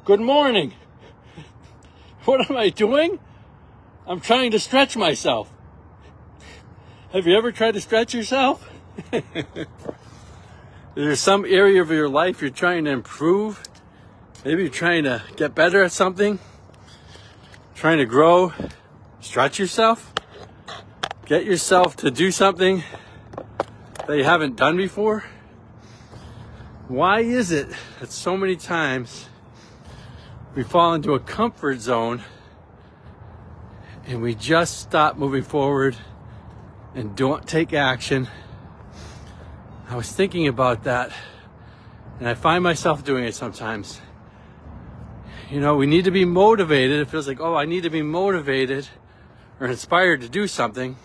Good morning. What am I doing? I'm trying to stretch myself. Have you ever tried to stretch yourself? There's some area of your life you're trying to improve. Maybe you're trying to get better at something. Trying to grow. Stretch yourself. Get yourself to do something that you haven't done before. Why is it that so many times we fall into a comfort zone and we just stop moving forward and don't take action? I was thinking about that, and I find myself doing it sometimes. You know, we need to be motivated. It feels like, oh, I need to be motivated or inspired to do something.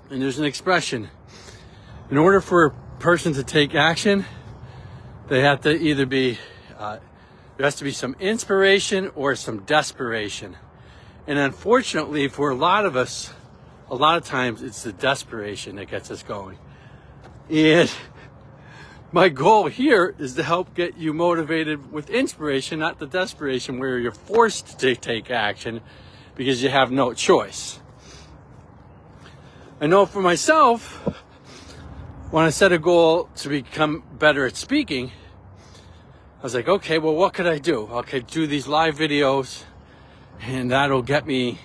And there's an expression. In order for a person to take action, they have to either be, there has to be some inspiration or some desperation. And unfortunately, for a lot of us, a lot of times it's the desperation that gets us going. And my goal here is to help get you motivated with inspiration, not the desperation where you're forced to take action because you have no choice. I know for myself, when I set a goal to become better at speaking, I was like, okay, well, what could I do? Okay, do these live videos, and that'll get me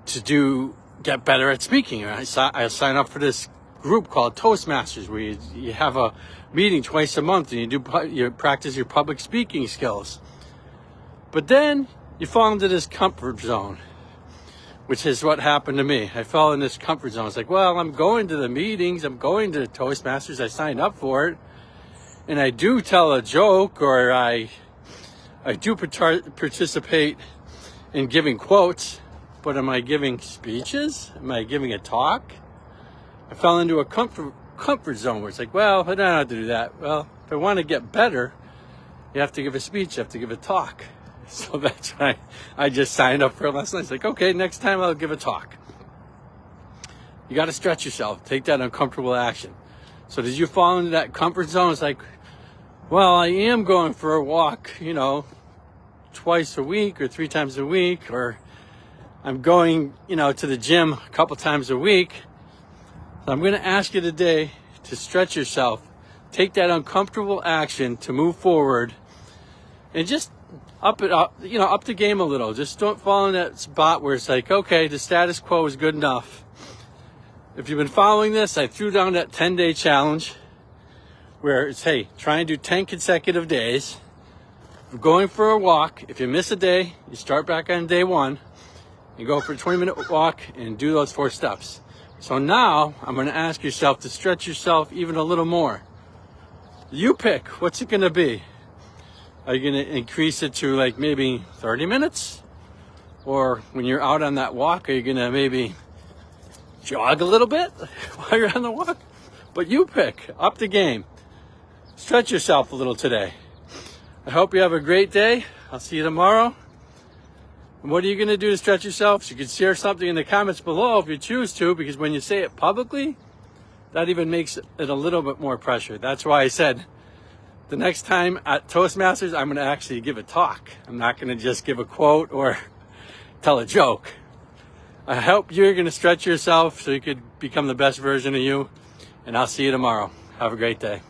to get better at speaking. I sign up for this group called Toastmasters, where you have a meeting twice a month and you practice your public speaking skills. But then you fall into this comfort zone, which is what happened to me. I fell in this comfort zone. It's like, well, I'm going to the meetings, I'm going to Toastmasters, I signed up for it, and I do tell a joke, or I do participate in giving quotes, but am I giving speeches? Am I giving a talk? I fell into a comfort zone where it's like, well, I don't have to do that. Well, if I want to get better, you have to give a speech, you have to give a talk. So that's why I just signed up for it last night. It's like, okay, next time I'll give a talk. You got to stretch yourself. Take that uncomfortable action. So did you fall into that comfort zone? It's like, well, I am going for a walk, twice a week or 3 times a week, or I'm going, to the gym a couple times a week. So I'm going to ask you today to stretch yourself. Take that uncomfortable action to move forward and just up the game a little. Just don't fall in that spot where it's like, okay, the status quo is good enough. If you've been following this, I threw down that 10-day challenge where it's, hey, try and do 10 consecutive days of going for a walk. If you miss a day, you start back on day 1 and go for a 20-minute walk and do those 4 steps. So now I'm going to ask yourself to stretch yourself even a little more. You pick. What's it going to be? Are you going to increase it to like maybe 30 minutes? Or when you're out on that walk, are you going to maybe jog a little bit while you're on the walk? But you pick. Up the game. Stretch yourself a little today. I hope you have a great day. I'll see you tomorrow. And what are you going to do to stretch yourself? You can share something in the comments below if you choose to, because when you say it publicly, that even makes it a little bit more pressure. That's why I said the next time at Toastmasters, I'm going to actually give a talk. I'm not going to just give a quote or tell a joke. I hope you're going to stretch yourself so you could become the best version of you, and I'll see you tomorrow. Have a great day.